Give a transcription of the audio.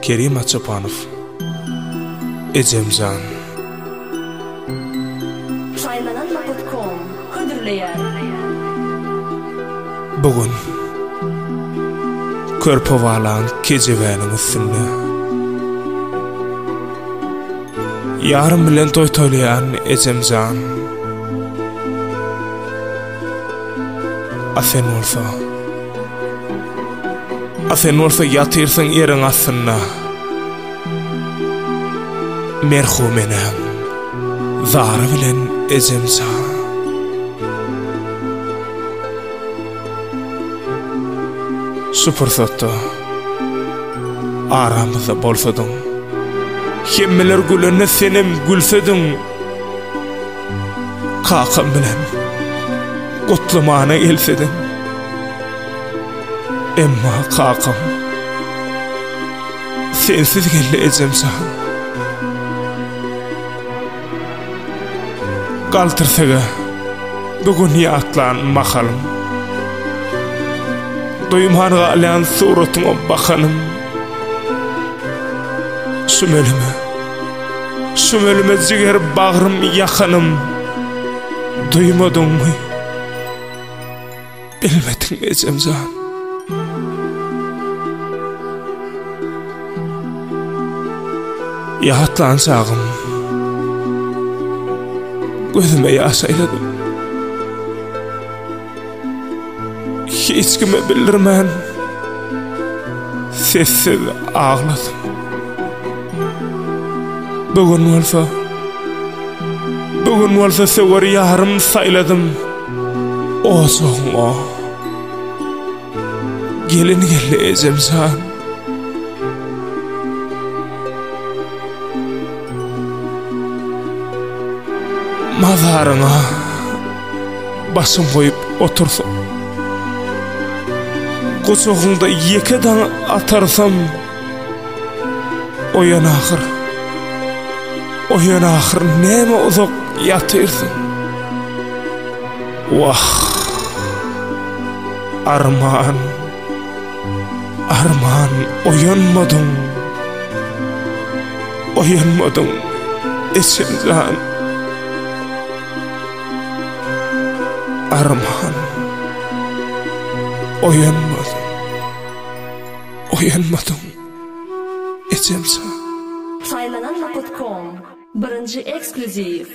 Kerim Açapanov. Ecemzan. Şaylananma.com hödürleýär. Bugün körpe walan kejebäniň üstünde. Yarım bilen toýtolýan ecemzan. Asen olsa yatyrsyň eriň asyna. Merhumenem zary bilen ecemzan. Supersatda aramyzda bolsadyň, hemmeler gülene senem gülsedim, kakam bilen gutlamana gelsedim. Emma kakam sensiz geldi ecemzan. Galtırsaga bugün ýatlan mahalym, doýumhanyga alan suratyňa bakanım. Sümölüme jiger bagrym ýakanım. Duymadyňmy? Bilmediň ecemzan. Ýatlan sagym, gözüme ýaş aýladym. Hiç kime bildirmän sessiz ağladım. Bugün bolsa sewer ýarym saýladym. Ozoňa gelin geldi ecemzan. Mazaryňa başym goýup otursam, kuçugunda ýekedan atarsam, oýan ahir näme uzak ýatyrsyň. Wah, arman oýanmadyň ecemzan. Arman oýanmadyň ecemzan. Şaylananma.com birinci ekskluziv.